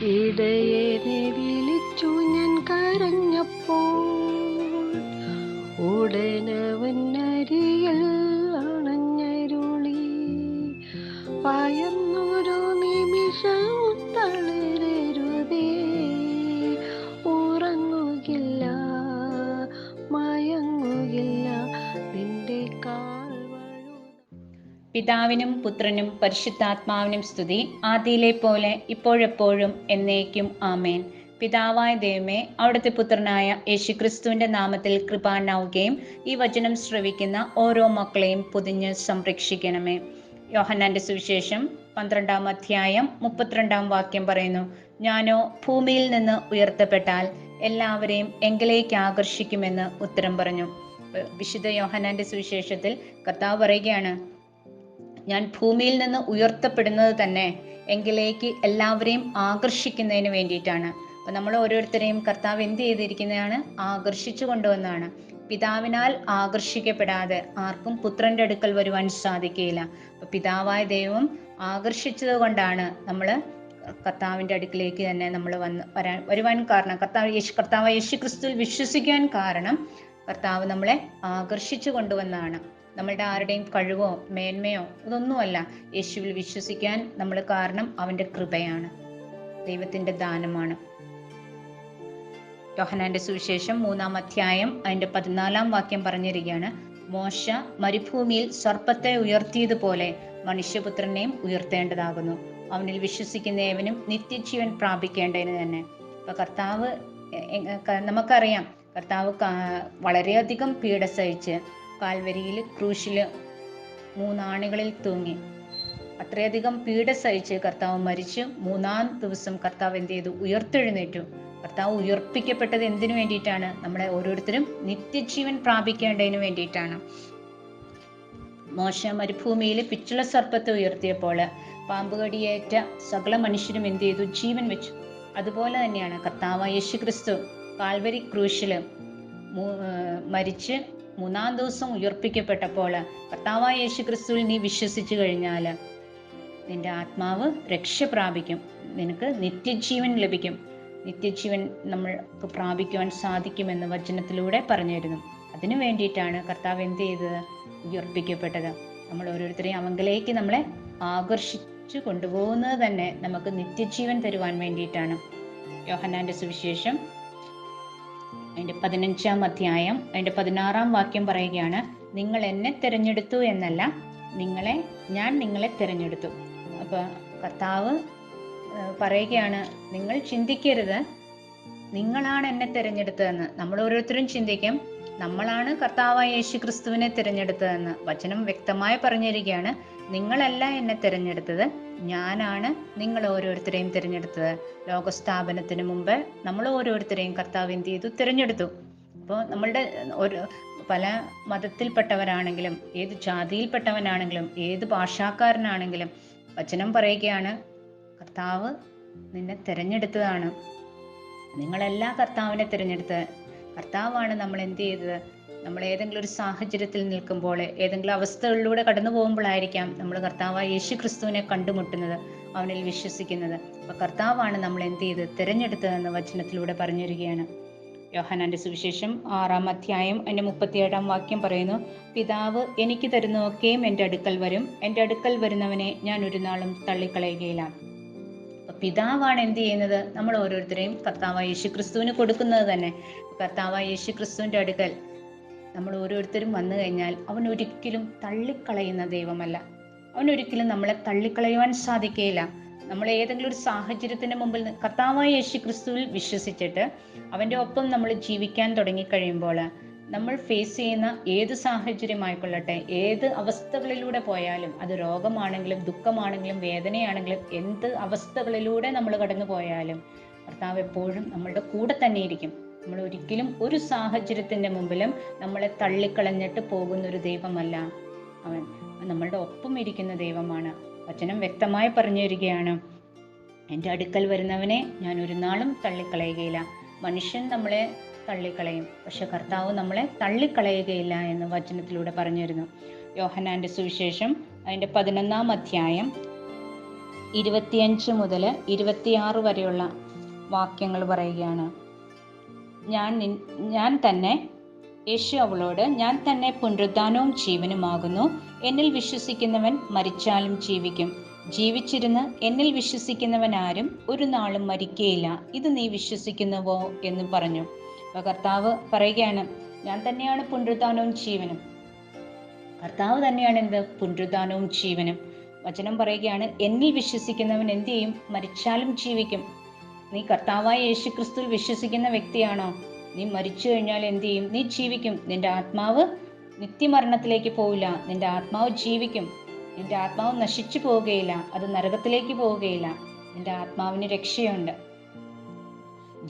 ഇടയനെ വിളിച്ചു ഞാൻ കരഞ്ഞപ്പോൾ ഉടനവൻ അരികിൽ അണഞ്ഞരുളി. ഭയന്നൊരു നിമിഷം തളരരുതേ, ഉറങ്ങുകില്ല മയങ്ങുകില്ല നിന്റെ കാൽ വഴുത. പിതാവിനും പുത്രനും പരിശുദ്ധാത്മാവിനും സ്തുതി, ആദിയിലെ പോലെ ഇപ്പോഴെപ്പോഴും എന്നേക്കും ആമേൻ. പിതാവായ ദൈവമേ, അവിടുത്തെ പുത്രനായ യേശുക്രിസ്തുവിന്റെ നാമത്തിൽ കൃപാനാവുകയും ഈ വചനം ശ്രവിക്കുന്ന ഓരോ മക്കളെയും പൊതിഞ്ഞ് സംരക്ഷിക്കണമേ. യോഹന്നാന്റെ സുവിശേഷം 12-ാം അധ്യായം 32-ാം വാക്യം പറയുന്നു, ഞാനോ ഭൂമിയിൽ നിന്ന് ഉയർത്തപ്പെട്ടാൽ എല്ലാവരെയും എങ്കിലേക്ക് ആകർഷിക്കുമെന്ന് ഉത്തരം പറഞ്ഞു. വിശുദ്ധ യോഹന്നാന്റെ സുവിശേഷത്തിൽ കർത്താവ് പറയുകയാണ്, ഞാൻ ഭൂമിയിൽ നിന്ന് ഉയർത്തപ്പെടുന്നത് തന്നെ എങ്കിലേക്ക് എല്ലാവരെയും ആകർഷിക്കുന്നതിന് വേണ്ടിയിട്ടാണ്. അപ്പൊ നമ്മൾ ഓരോരുത്തരെയും കർത്താവ് എന്ത് ചെയ്തിരിക്കുന്നതാണ്? ആകർഷിച്ചു കൊണ്ടുവന്നാണ്. പിതാവിനാൽ ആകർഷിക്കപ്പെടാതെ ആർക്കും പുത്രന്റെ അടുക്കൽ വരുവാൻ സാധിക്കുകയില്ല. അപ്പൊ പിതാവായ ദൈവം ആകർഷിച്ചത് കൊണ്ടാണ് നമ്മൾ കർത്താവിന്റെ അടുക്കിലേക്ക് തന്നെ നമ്മൾ വരുവാൻ കാരണം. കർത്താവ് യേശുക്രിസ്തുവിൽ വിശ്വസിക്കാൻ കാരണം കർത്താവ് നമ്മളെ ആകർഷിച്ചു കൊണ്ടുവന്നാണ്. നമ്മളുടെ ആരുടെയും കഴിവോ മേന്മയോ ഇതൊന്നുമല്ല. യേശുവിൽ വിശ്വസിക്കാൻ നമ്മൾ കാരണം അവന്റെ കൃപയാണ്, ദൈവത്തിന്റെ ദാനമാണ്. യോഹന്നാന്റെ സുവിശേഷം 3-ാം അധ്യായം അതിന്റെ 14-ാം വാക്യം പറഞ്ഞിരിക്കുകയാണ്, മോശ മരുഭൂമിയിൽ സർപ്പത്തെ ഉയർത്തിയതുപോലെ മനുഷ്യപുത്രനെയും ഉയർത്തേണ്ടതാകുന്നു, അവനിൽ വിശ്വസിക്കുന്ന ഏവനും നിത്യജീവൻ പ്രാപിക്കേണ്ടതിന് തന്നെ. അപ്പൊ കർത്താവ്, നമുക്കറിയാം, കർത്താവ് വളരെയധികം പീഡ സഹിച്ച് കാൽവരിയിൽ ക്രൂശില് 3 ആണികളിൽ തൂങ്ങി അത്രയധികം പീഡ സഹിച്ച് കർത്താവ് മരിച്ചു. 3-ാം ദിവസം കർത്താവ് എന്ത് ചെയ്തു? ഉയർത്തെഴുന്നേറ്റു. കർത്താവ് ഉയർപ്പിക്കപ്പെട്ടത് എന്തിനു വേണ്ടിയിട്ടാണ്? നമ്മളെ ഓരോരുത്തരും നിത്യജീവൻ പ്രാപിക്കേണ്ടതിന് വേണ്ടിയിട്ടാണ്. മോശ മരുഭൂമിയിൽ പിച്ചുള സർപ്പത്തെ ഉയർത്തിയപ്പോൾ പാമ്പുകടിയേറ്റ സകല മനുഷ്യരും എന്ത് ചെയ്തു? ജീവൻ വെച്ചു. അതുപോലെ തന്നെയാണ് കർത്താവ് യേശുക്രിസ്തു കാൽവരി ക്രൂശില് മരിച്ച് 3-ാം ദിവസം ഉയർപ്പിക്കപ്പെട്ടപ്പോൾ കർത്താവായ യേശുക്രിസ്തുവിൽ നീ വിശ്വസിച്ചു കഴിഞ്ഞാൽ നിന്റെ ആത്മാവ് രക്ഷ പ്രാപിക്കും, നിനക്ക് നിത്യജീവൻ ലഭിക്കും, നിത്യജീവൻ നമ്മൾക്ക് പ്രാപിക്കുവാൻ സാധിക്കുമെന്ന് വചനത്തിലൂടെ പറഞ്ഞിരുന്നു. അതിനു വേണ്ടിയിട്ടാണ് കർത്താവ് എന്ത് ചെയ്തത്? ഉയർപ്പിക്കപ്പെട്ടത്. നമ്മൾ ഓരോരുത്തരെയും അവങ്കിലേക്ക് നമ്മളെ ആകർഷിച്ചു കൊണ്ടുപോകുന്നത് തന്നെ നമുക്ക് നിത്യജീവൻ തരുവാൻ വേണ്ടിയിട്ടാണ്. യോഹന്നാന്റെ സുവിശേഷം അതിന്റെ 15-ാം അധ്യായം അതിന്റെ 16-ാം വാക്യം പറയുകയാണ്, നിങ്ങൾ എന്നെ തിരഞ്ഞെടുത്തു എന്നല്ല, ഞാൻ നിങ്ങളെ തിരഞ്ഞെടുത്തു. അപ്പൊ കർത്താവ് പറയുകയാണ്, നിങ്ങൾ ചിന്തിക്കരുത് നിങ്ങളാണ് എന്നെ തിരഞ്ഞെടുത്തതെന്ന്. നമ്മൾ ഓരോരുത്തരും ചിന്തിക്കും നമ്മളാണ് കർത്താവായ യേശുക്രിസ്തുവിനെ തിരഞ്ഞെടുത്തതെന്ന്. വചനം വ്യക്തമായി പറഞ്ഞിരിക്കുകയാണ്, നിങ്ങളല്ല എന്നെ തിരഞ്ഞെടുത്തത്, ഞാനാണ് നിങ്ങൾ ഓരോരുത്തരെയും തിരഞ്ഞെടുത്തത്. ലോകസ്ഥാപനത്തിന് മുമ്പ് നമ്മൾ ഓരോരുത്തരെയും കർത്താവ് എന്ത് ചെയ്തു? തിരഞ്ഞെടുത്തു. അപ്പോൾ നമ്മളുടെ പല മതത്തിൽപ്പെട്ടവരാണെങ്കിലും ഏത് ജാതിയിൽപ്പെട്ടവനാണെങ്കിലും ഏത് ഭാഷാക്കാരനാണെങ്കിലും വചനം പറയുകയാണ്, കർത്താവ് നിന്നെ തിരഞ്ഞെടുത്തതാണ്. നിങ്ങളെല്ലാ കർത്താവിനെ തിരഞ്ഞെടുത്തത്. കർത്താവാണ് നമ്മൾ എന്ത് ചെയ്തത്? നമ്മൾ ഏതെങ്കിലും ഒരു സാഹചര്യത്തിൽ നിൽക്കുമ്പോൾ, ഏതെങ്കിലും അവസ്ഥകളിലൂടെ കടന്നു പോകുമ്പോഴായിരിക്കാം നമ്മൾ കർത്താവായ യേശുക്രിസ്തുവിനെ കണ്ടുമുട്ടുന്നത്, അവനിൽ വിശ്വസിക്കുന്നത്. അപ്പൊ കർത്താവാണ് നമ്മൾ എന്ത് ചെയ്ത്? തിരഞ്ഞെടുത്തതെന്ന് വചനത്തിലൂടെ പറഞ്ഞിരിക്കുകയാണ്. യോഹന്നാന്റെ സുവിശേഷം 6-ാം അധ്യായം അതിന്റെ 37-ാം വാക്യം പറയുന്നു, പിതാവ് എനിക്ക് തരുന്നതൊക്കെയും എൻ്റെ അടുക്കൽ വരും, എൻ്റെ അടുക്കൽ വരുന്നവനെ ഞാൻ ഒരു നാളും തള്ളിക്കളയുകയില്ല. പിതാവാണ് എന്ത് ചെയ്യുന്നത്? നമ്മൾ ഓരോരുത്തരെയും കർത്താവായ യേശുക്രിസ്തുവിന് കൊടുക്കുന്നത് തന്നെ. കർത്താവായ യേശുക്രിസ്തുവിന്റെ അടുക്കൽ നമ്മൾ ഓരോരുത്തരും വന്നു കഴിഞ്ഞാൽ അവൻ ഒരിക്കലും തള്ളിക്കളയുന്ന ദൈവമല്ല. അവനൊരിക്കലും നമ്മളെ തള്ളിക്കളയുവാൻ സാധിക്കുകയില്ല. നമ്മൾ ഏതെങ്കിലും ഒരു സാഹചര്യത്തിന് മുമ്പിൽ കർത്താവായ യേശുക്രിസ്തുവിൽ വിശ്വസിച്ചിട്ട് അവന്റെ ഒപ്പം നമ്മൾ ജീവിക്കാൻ തുടങ്ങിക്കഴിയുമ്പോൾ നമ്മൾ ഫേസ് ചെയ്യുന്ന ഏത് സാഹചര്യമായിക്കൊള്ളട്ടെ, ഏത് അവസ്ഥകളിലൂടെ പോയാലും, അത് രോഗമാണെങ്കിലും ദുഃഖമാണെങ്കിലും വേദനയാണെങ്കിലും എന്ത് അവസ്ഥകളിലൂടെ നമ്മൾ കടന്നു പോയാലും കർത്താവ് എപ്പോഴും നമ്മളുടെ കൂടെ തന്നെ ഇരിക്കും. നമ്മൾ ഒരിക്കലും ഒരു സാഹചര്യത്തിന്റെ മുമ്പിലും നമ്മളെ തള്ളിക്കളഞ്ഞിട്ട് പോകുന്നൊരു ദൈവമല്ല അവൻ. നമ്മളുടെ ഒപ്പം ഇരിക്കുന്ന ദൈവമാണ്. വചനം വ്യക്തമായി പറഞ്ഞു തരികയാണ്, എൻ്റെ അടുക്കൽ വരുന്നവനെ ഞാൻ ഒരു നാളും തള്ളിക്കളയുകയില്ല. മനുഷ്യൻ നമ്മളെ തള്ളിക്കളയും, പക്ഷെ കർത്താവ് നമ്മളെ തള്ളിക്കളയുകയില്ല എന്ന് വചനത്തിലൂടെ പറഞ്ഞിരുന്നു. യോഹന്നാന്റെ സുവിശേഷം അതിന്റെ 11-ാം അധ്യായം 25 മുതൽ 26 വരെയുള്ള വാക്യങ്ങൾ പറയുകയാണ്. ഞാൻ തന്നെ, യേശു അവളോട്, ഞാൻ തന്നെ പുനരുദ്ധാനവും ജീവനുമാകുന്നു. എന്നിൽ വിശ്വസിക്കുന്നവൻ മരിച്ചാലും ജീവിക്കും. ജീവിച്ചിരുന്ന് എന്നിൽ വിശ്വസിക്കുന്നവൻ ആരും ഒരു നാളും മരിക്കുകയില്ല. ഇത് നീ വിശ്വസിക്കുന്നുവോ എന്ന് പറഞ്ഞു. അപ്പൊ കർത്താവ് പറയുകയാണ്, ഞാൻ തന്നെയാണ് പുനരുദ്ധാനവും ജീവനും. കർത്താവ് തന്നെയാണ് എന്ത്? പുനരുദ്ധാനവും ജീവനും. വചനം പറയുകയാണ്, എന്നിൽ വിശ്വസിക്കുന്നവൻ എന്ത് ചെയ്യും? മരിച്ചാലും ജീവിക്കും. നീ കർത്താവായ യേശു ക്രിസ്തുവിൽ വിശ്വസിക്കുന്ന വ്യക്തിയാണോ? നീ മരിച്ചു കഴിഞ്ഞാൽ എന്ത് ചെയ്യും? നീ ജീവിക്കും. നിന്റെ ആത്മാവ് നിത്യമരണത്തിലേക്ക് പോവില്ല. നിന്റെ ആത്മാവ് ജീവിക്കും. നിന്റെ ആത്മാവ് നശിച്ചു പോവുകയില്ല. അത് നരകത്തിലേക്ക് പോവുകയില്ല. നിന്റെ ആത്മാവിന് രക്ഷയുണ്ട്.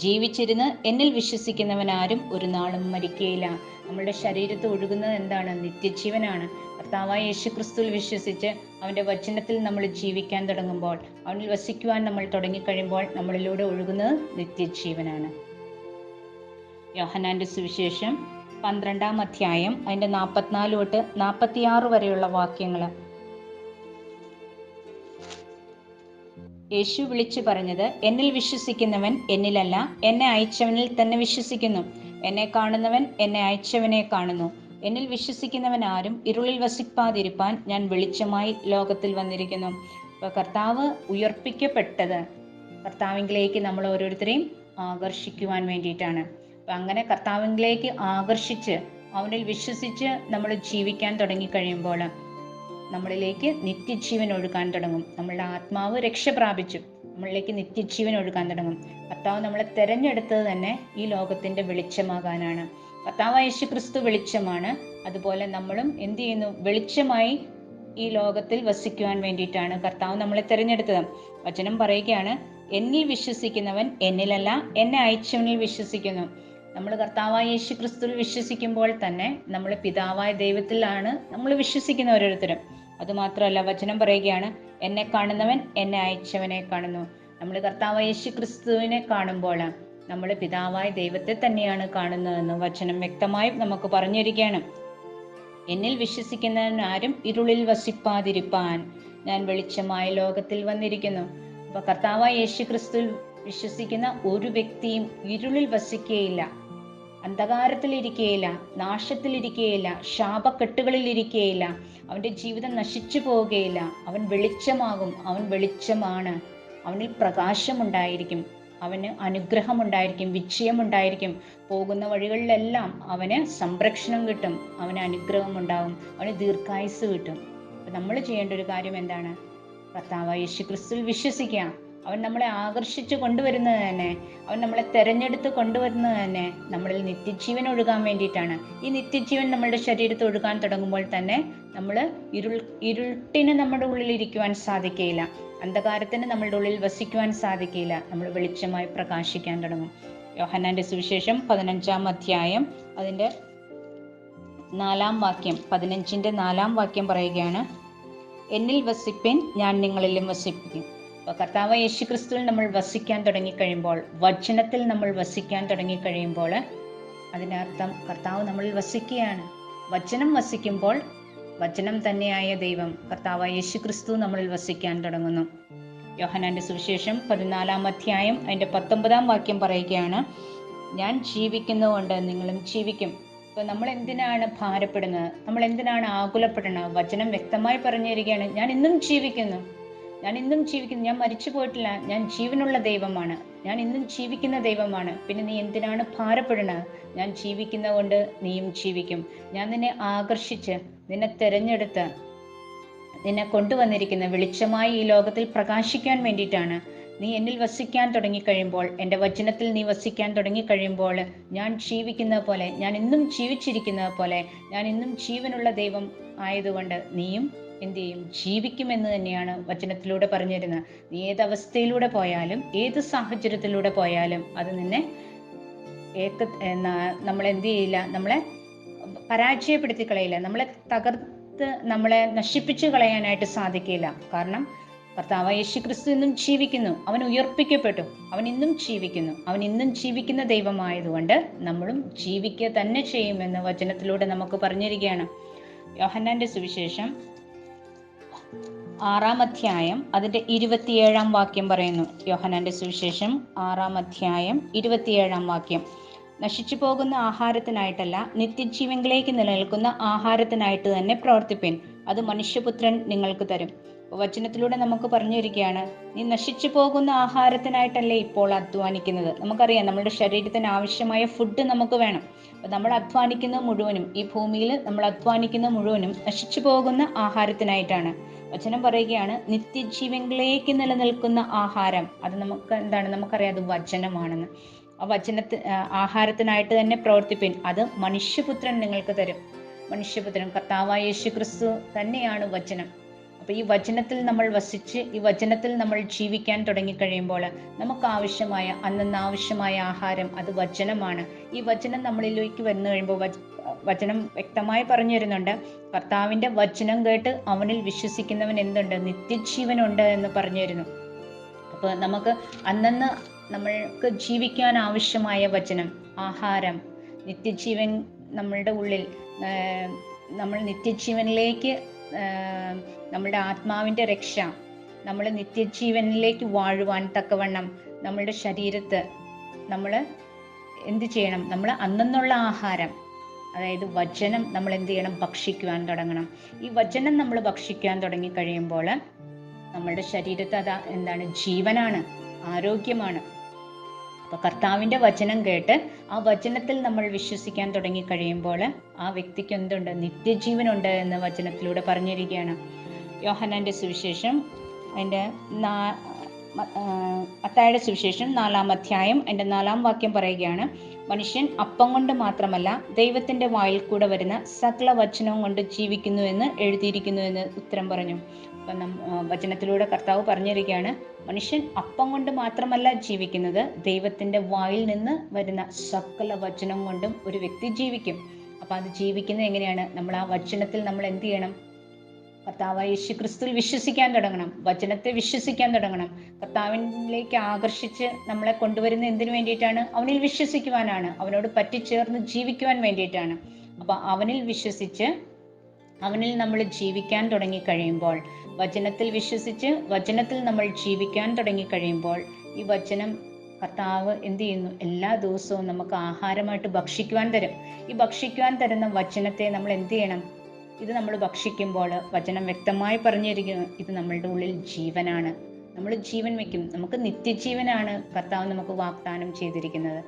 ജീവിച്ചിരുന്ന് എന്നിൽ വിശ്വസിക്കുന്നവൻ ആരും ഒരു നാളും മരിക്കുകയില്ല. നമ്മളുടെ ശരീരത്ത് ഒഴുകുന്നത് എന്താണ്? നിത്യജീവനാണ്. കർത്താവായ യേശു ക്രിസ്തുവിൽ വിശ്വസിച്ച് അവൻ്റെ വചനത്തിൽ നമ്മൾ ജീവിക്കാൻ തുടങ്ങുമ്പോൾ, അവനിൽ വസിക്കുവാൻ നമ്മൾ തുടങ്ങിക്കഴിയുമ്പോൾ നമ്മളിലൂടെ ഒഴുകുന്നത് നിത്യജീവനാണ്. യോഹന്നാന്റെ സുവിശേഷം 12-ാം അധ്യായം അതിൻ്റെ 44 തൊട്ട് 46 വരെയുള്ള വാക്യങ്ങൾ. യേശു വിളിച്ചു പറഞ്ഞത്, എന്നിൽ വിശ്വസിക്കുന്നവൻ എന്നിലല്ല, എന്നെ അയച്ചവനിൽ തന്നെ വിശ്വസിക്കുന്നു. എന്നെ കാണുന്നവൻ എന്നെ അയച്ചവനെ കാണുന്നു. എന്നിൽ വിശ്വസിക്കുന്നവൻ ആരും ഇരുളിൽ വസിപ്പാതിരിപ്പാൻ ഞാൻ വെളിച്ചമായി ലോകത്തിൽ വന്നിരിക്കുന്നു. അപ്പോൾ കർത്താവ് ഉയർപ്പിക്കപ്പെട്ടത് കർത്താവിലേക്ക് നമ്മൾ ഓരോരുത്തരെയും ആകർഷിക്കുവാൻ വേണ്ടിയിട്ടാണ്. അപ്പം അങ്ങനെ കർത്താവിലേക്ക് ആകർഷിച്ച് അവനിൽ വിശ്വസിച്ച് നമ്മൾ ജീവിക്കാൻ തുടങ്ങിക്കഴിയുമ്പോൾ നമ്മളിലേക്ക് നിത്യജീവൻ ഒഴുകാൻ തുടങ്ങും. നമ്മളുടെ ആത്മാവ് രക്ഷ പ്രാപിച്ചു നമ്മളിലേക്ക് നിത്യജീവൻ ഒഴുകാൻ തുടങ്ങും. കർത്താവ് നമ്മളെ തെരഞ്ഞെടുത്തത് തന്നെ ഈ ലോകത്തിന്റെ വെളിച്ചമാകാനാണ്. കർത്താവായ യേശു ക്രിസ്തു വെളിച്ചമാണ്. അതുപോലെ നമ്മളും എന്ത് ചെയ്യുന്നു? വെളിച്ചമായി ഈ ലോകത്തിൽ വസിക്കുവാൻ വേണ്ടിയിട്ടാണ് കർത്താവ് നമ്മളെ തെരഞ്ഞെടുത്തത്. വചനം പറയുകയാണ്, എന്നിൽ വിശ്വസിക്കുന്നവൻ എന്നിലല്ല, എന്നെ അയച്ചവനിൽ വിശ്വസിക്കുന്നു. നമ്മൾ കർത്താവായ യേശു ക്രിസ്തുവിൽ വിശ്വസിക്കുമ്പോൾ തന്നെ നമ്മൾ പിതാവായ ദൈവത്തിലാണ് നമ്മൾ വിശ്വസിക്കുന്ന ഓരോരുത്തരും. അതുമാത്രമല്ല, വചനം പറയുകയാണ്, എന്നെ കാണുന്നവൻ എന്നെ അയച്ചവനെ കാണുന്നു. നമ്മൾ കർത്താവായ യേശു ക്രിസ്തുവിനെ കാണുമ്പോൾ നമ്മൾ പിതാവായ ദൈവത്തെ തന്നെയാണ് കാണുന്നതെന്ന് വചനം വ്യക്തമായി നമുക്ക് പറഞ്ഞിരിക്കുകയാണ്. എന്നിൽ വിശ്വസിക്കുന്നവൻ ആരും ഇരുളിൽ വസിപ്പാതിരിപ്പാൻ ഞാൻ വെളിച്ചമായ ലോകത്തിൽ വന്നിരിക്കുന്നു. അപ്പൊ കർത്താവായ യേശു ക്രിസ്തുവിൽ വിശ്വസിക്കുന്ന ഒരു വ്യക്തിയും ഇരുളിൽ വസിക്കുകയില്ല, അന്ധകാരത്തിലിരിക്കുകയില്ല, നാശത്തിലിരിക്കുകയില്ല, ശാപക്കെട്ടുകളിൽ ഇരിക്കുകയില്ല. അവൻ്റെ ജീവിതം നശിച്ചു പോവുകയില്ല. അവൻ വെളിച്ചമാകും. അവൻ വെളിച്ചമാണ്. അവനിൽ പ്രകാശമുണ്ടായിരിക്കും. അവന് അനുഗ്രഹമുണ്ടായിരിക്കും, വിജയമുണ്ടായിരിക്കും. പോകുന്ന വഴികളിലെല്ലാം അവന് സംരക്ഷണം കിട്ടും, അവന് അനുഗ്രഹം ഉണ്ടാവും, അവന് ദീർഘായുസ് കിട്ടും. അപ്പം നമ്മൾ ചെയ്യേണ്ട ഒരു കാര്യം എന്താണ്? കർത്താവായ യേശു ക്രിസ്തുവിൽ വിശ്വസിക്കുക. അവൻ നമ്മളെ ആകർഷിച്ചു കൊണ്ടുവരുന്നത് തന്നെ, അവൻ നമ്മളെ തെരഞ്ഞെടുത്ത് കൊണ്ടുവരുന്നത് തന്നെ നമ്മളിൽ നിത്യജീവൻ ഒഴുകാൻ വേണ്ടിയിട്ടാണ്. ഈ നിത്യജീവൻ നമ്മളുടെ ശരീരത്തിൽ ഒഴുകാൻ തുടങ്ങുമ്പോൾ തന്നെ നമ്മൾ ഇരുട്ടിന് നമ്മുടെ ഉള്ളിൽ ഇരിക്കുവാൻ സാധിക്കുകയില്ല, അന്ധകാരത്തിന് നമ്മളുടെ ഉള്ളിൽ വസിക്കുവാൻ സാധിക്കില്ല. നമ്മൾ വെളിച്ചമായി പ്രകാശിക്കാൻ തുടങ്ങും. യോഹന്നാന്റെ സുവിശേഷം 15-ാം അധ്യായം അതിൻ്റെ 4-ാം വാക്യം, 15-ന്റെ 4-ാം വാക്യം പറയുകയാണ്, എന്നിൽ വസിപ്പിൻ, ഞാൻ നിങ്ങളിലും വസിപ്പിക്കും. അപ്പോൾ കർത്താവ് യേശു ക്രിസ്തുവിൽ നമ്മൾ വസിക്കാൻ തുടങ്ങിക്കഴിയുമ്പോൾ, വചനത്തിൽ നമ്മൾ വസിക്കാൻ തുടങ്ങിക്കഴിയുമ്പോൾ അതിനർത്ഥം കർത്താവ് നമ്മളിൽ വസിക്കുകയാണ്. വചനം വസിക്കുമ്പോൾ വചനം തന്നെയായ ദൈവം കർത്താവായ യേശു ക്രിസ്തു നമ്മളിൽ വസിക്കാൻ തുടങ്ങുന്നു. യോഹന്നാന്റെ സുവിശേഷം 14-ാം അധ്യായം അതിൻ്റെ 19-ാം വാക്യം പറയുകയാണ്, ഞാൻ ജീവിക്കുന്നതുകൊണ്ട് നിങ്ങളും ജീവിക്കും. അപ്പോൾ നമ്മൾ എന്തിനാണ് ഭാരപ്പെടുന്നത്? നമ്മൾ എന്തിനാണ് ആകുലപ്പെടുന്നത്? വചനം വ്യക്തമായി പറഞ്ഞിരിക്കുകയാണ്, ഞാൻ ഇന്നും ജീവിക്കുന്നു, ഞാൻ ഇന്നും ജീവിക്കുന്നു, ഞാൻ മരിച്ചു പോയിട്ടില്ല, ഞാൻ ജീവനുള്ള ദൈവമാണ്, ഞാൻ ഇന്നും ജീവിക്കുന്ന ദൈവമാണ്. പിന്നെ നീ എന്തിനാണ് ഭാരപ്പെടുന്നത്? ഞാൻ ജീവിക്കുന്ന കൊണ്ട് നീയും ജീവിക്കും. ഞാൻ നിന്നെ ആകർഷിച്ച്, നിന്നെ തെരഞ്ഞെടുത്ത്, നിന്നെ കൊണ്ടുവന്നിരിക്കുന്ന വെളിച്ചമായി ഈ ലോകത്തിൽ പ്രകാശിക്കാൻ വേണ്ടിയിട്ടാണ്. നീ എന്നിൽ വസിക്കാൻ തുടങ്ങിക്കഴിയുമ്പോൾ, എൻ്റെ വചനത്തിൽ നീ വസിക്കാൻ തുടങ്ങിക്കഴിയുമ്പോൾ, ഞാൻ ജീവിക്കുന്നത് പോലെ, ഞാൻ ഇന്നും ജീവിച്ചിരിക്കുന്നത് പോലെ, ഞാൻ ഇന്നും ജീവനുള്ള ദൈവം ആയതുകൊണ്ട് നീയും എന്ത് ചെയ്യും? ജീവിക്കുമെന്ന് തന്നെയാണ് വചനത്തിലൂടെ പറഞ്ഞിരുന്നത്. നീ ഏത് അവസ്ഥയിലൂടെ പോയാലും, ഏത് സാഹചര്യത്തിലൂടെ പോയാലും അത് നിന്നെ നമ്മളെ എന്ത് ചെയ്യില്ല, നമ്മളെ പരാജയപ്പെടുത്തി കളയില്ല, നമ്മളെ തകർത്ത് നമ്മളെ നശിപ്പിച്ചു കളയാനായിട്ട് സാധിക്കില്ല. കാരണം കർത്താവ് യേശു ക്രിസ്തു ഇന്നും ജീവിക്കുന്നു, അവൻ ഉയർപ്പിക്കപ്പെട്ടു, അവൻ ഇന്നും ജീവിക്കുന്നു, അവൻ ഇന്നും ജീവിക്കുന്ന ദൈവമായതുകൊണ്ട് നമ്മളും ജീവിക്കുക തന്നെ ചെയ്യുമെന്ന് വചനത്തിലൂടെ നമുക്ക് പറഞ്ഞിരിക്കുകയാണ്. യോഹന്നാന്റെ സുവിശേഷം 6-ാം അധ്യായം അതിൻ്റെ 27-ാം വാക്യം പറയുന്നു. യോഹന്നാന്റെ സുവിശേഷം 6-ാം അധ്യായം 27-ാം വാക്യം. നശിച്ചു പോകുന്ന ആഹാരത്തിനായിട്ടല്ല, നിത്യജീവനിലേക്ക് നിലനിൽക്കുന്ന ആഹാരത്തിനായിട്ട് തന്നെ പ്രവർത്തിപ്പിൻ, അത് മനുഷ്യപുത്രൻ നിങ്ങൾക്ക് തരും. വചനത്തിലൂടെ നമുക്ക് പറഞ്ഞിരിക്കുകയാണ്, നീ നശിച്ചു പോകുന്ന ആഹാരത്തിനായിട്ടല്ലേ ഇപ്പോൾ അധ്വാനിക്കുന്നത്. നമുക്കറിയാം, നമ്മുടെ ശരീരത്തിന് ആവശ്യമായ ഫുഡ് നമുക്ക് വേണം. അപ്പം നമ്മൾ അധ്വാനിക്കുന്ന മുഴുവനും, ഈ ഭൂമിയിൽ നമ്മൾ അധ്വാനിക്കുന്ന മുഴുവനും നശിച്ചു പോകുന്ന ആഹാരത്തിനായിട്ടാണ്. വചനം പറയുകയാണ്, നിത്യജീവനിലേക്ക് നിലനിൽക്കുന്ന ആഹാരം, അത് നമുക്ക് എന്താണ്, നമുക്കറിയാം അത് വചനമാണെന്ന്. ആ ആഹാരത്തിനായിട്ട് തന്നെ പ്രവർത്തിപ്പിൻ, അത് മനുഷ്യപുത്രൻ നിങ്ങൾക്ക് തരും. മനുഷ്യപുത്രൻ കർത്താവായ യേശു ക്രിസ്തു തന്നെയാണ് വചനം. അപ്പോൾ ഈ വചനത്തിൽ നമ്മൾ വസിച്ച്, ഈ വചനത്തിൽ നമ്മൾ ജീവിക്കാൻ തുടങ്ങിക്കഴിയുമ്പോൾ നമുക്ക് ആവശ്യമായ, അന്നന്നാവശ്യമായ ആഹാരം അത് വചനമാണ്. ഈ വചനം നമ്മളിലേക്ക് വന്നു കഴിയുമ്പോൾ വചനം വ്യക്തമായി പറഞ്ഞു തരുന്നുണ്ട്, കർത്താവിൻ്റെ വചനം കേട്ട് അവനിൽ വിശ്വസിക്കുന്നവൻ എന്തുണ്ട്, നിത്യജീവനുണ്ട് എന്ന് പറഞ്ഞു തരുന്നു. അപ്പോൾ നമുക്ക് അന്നന്ന് നമ്മൾക്ക് ജീവിക്കാൻ ആവശ്യമായ വചനം, ആഹാരം, നിത്യജീവൻ നമ്മളുടെ ഉള്ളിൽ, നമ്മൾ നിത്യജീവനിലേക്ക്, നമ്മളുടെ ആത്മാവിൻ്റെ രക്ഷ, നമ്മൾ നിത്യജീവനിലേക്ക് വാഴുവാൻ തക്കവണ്ണം നമ്മളുടെ ശരീരത്ത് നമ്മൾ എന്ത് ചെയ്യണം, നമ്മൾ അന്നുള്ള ആഹാരം, അതായത് വചനം നമ്മൾ എന്ത് ചെയ്യണം, ഭക്ഷിക്കുവാൻ തുടങ്ങണം. ഈ വചനം നമ്മൾ ഭക്ഷിക്കാൻ തുടങ്ങി കഴിയുമ്പോൾ നമ്മളുടെ ശരീരത്ത് അത് എന്താണ്, ജീവനാണ്, ആരോഗ്യമാണ്. അപ്പോൾ കർത്താവിൻ്റെ വചനം കേട്ട് ആ വചനത്തിൽ നമ്മൾ വിശ്വസിക്കാൻ തുടങ്ങി കഴിയുമ്പോൾ ആ വ്യക്തിക്ക് എന്തുണ്ട്, നിത്യജീവനുണ്ട് എന്ന് വചനത്തിലൂടെ പറഞ്ഞിരിക്കുകയാണ്. യോഹന്നാന്റെ സുവിശേഷം അതിൻ്റെ മത്തായിയുടെ സുവിശേഷം 4-ാം അധ്യായം അതിൻ്റെ 4-ാം വാക്യം പറയുകയാണ്, മനുഷ്യൻ അപ്പം കൊണ്ട് മാത്രമല്ല ദൈവത്തിൻ്റെ വായിൽ കൂടെ വരുന്ന സകല വചനവും കൊണ്ട് ജീവിക്കുന്നു എന്ന് എഴുതിയിരിക്കുന്നു എന്ന് ഉത്തരം പറഞ്ഞു. അപ്പം വചനത്തിലൂടെ കർത്താവ് പറഞ്ഞിരിക്കുകയാണ്, മനുഷ്യൻ അപ്പം കൊണ്ട് മാത്രമല്ല ജീവിക്കുന്നത്, ദൈവത്തിൻ്റെ വായിൽ നിന്ന് വരുന്ന സകല വചനം കൊണ്ടും ഒരു വ്യക്തി ജീവിക്കും. അപ്പം അത് ജീവിക്കുന്നത് എങ്ങനെയാണ്, നമ്മൾ ആ വചനത്തിൽ നമ്മൾ എന്ത് ചെയ്യണം, കർത്താവായ യേശു ക്രിസ്തുവിൽ വിശ്വസിക്കാൻ തുടങ്ങണം, വചനത്തെ വിശ്വസിക്കാൻ തുടങ്ങണം. കർത്താവിലേക്ക് ആകർഷിച്ച് നമ്മളെ കൊണ്ടുവരുന്ന എന്തിനു വേണ്ടിയിട്ടാണ്, അവനിൽ വിശ്വസിക്കുവാനാണ്, അവനോട് പറ്റിച്ചേർന്ന് ജീവിക്കുവാൻ വേണ്ടിയിട്ടാണ്. അപ്പം അവനിൽ വിശ്വസിച്ച് അവനിൽ നമ്മൾ ജീവിക്കാൻ തുടങ്ങിക്കഴിയുമ്പോൾ, വചനത്തിൽ വിശ്വസിച്ച് വചനത്തിൽ നമ്മൾ ജീവിക്കാൻ തുടങ്ങിക്കഴിയുമ്പോൾ ഈ വചനം കർത്താവ് എന്ത് ചെയ്യുന്നു, എല്ലാ ദിവസവും നമുക്ക് ആഹാരമായിട്ട് ഭക്ഷിക്കുവാൻ തരും. ഈ ഭക്ഷിക്കുവാൻ തരുന്ന വചനത്തെ നമ്മൾ എന്ത് ചെയ്യണം, ഇത് നമ്മൾ ഭക്ഷിക്കുമ്പോൾ വചനം വ്യക്തമായി പറഞ്ഞിരിക്കുന്നു, ഇത് നമ്മളുടെ ഉള്ളിൽ ജീവനാണ്, നമ്മൾ ജീവൻ വയ്ക്കും. നമുക്ക് നിത്യജീവനാണ് കർത്താവ് നമുക്ക് വാഗ്ദാനം ചെയ്തിരിക്കുന്നത്.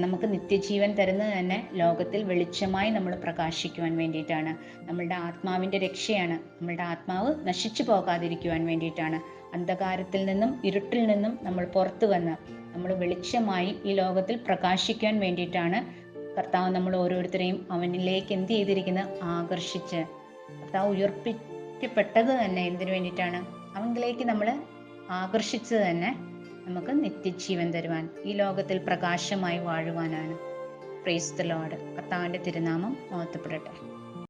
നമുക്ക് നിത്യജീവൻ തരുന്നത് തന്നെ ലോകത്തിൽ വെളിച്ചമായി നമ്മൾ പ്രകാശിക്കുവാൻ വേണ്ടിയിട്ടാണ്. നമ്മളുടെ ആത്മാവിൻ്റെ രക്ഷയാണ്, നമ്മളുടെ ആത്മാവ് നശിച്ചു പോകാതിരിക്കുവാൻ വേണ്ടിയിട്ടാണ്. അന്ധകാരത്തിൽ നിന്നും ഇരുട്ടിൽ നിന്നും നമ്മൾ പുറത്തു വന്ന് നമ്മൾ വെളിച്ചമായി ഈ ലോകത്തിൽ പ്രകാശിക്കുവാൻ വേണ്ടിയിട്ടാണ് കർത്താവ് നമ്മൾ ഓരോരുത്തരെയും അവനിലേക്ക് എന്ത് ചെയ്തിരിക്കുന്നത്, ആകർഷിച്ച്. കർത്താവ് ഉയർപ്പിക്കപ്പെട്ടത് തന്നെ എന്തിനു വേണ്ടിയിട്ടാണ്, അവനിലേക്ക് നമ്മൾ ആകർഷിച്ചത് തന്നെ നമുക്ക് നിത്യജീവൻ തരുവാൻ, ഈ ലോകത്തിൽ പ്രകാശമായി വാഴുവാനാണ്. Praise the Lord. കർത്താവിൻ്റെ തിരുനാമം മഹത്വപ്പെടട്ടെ.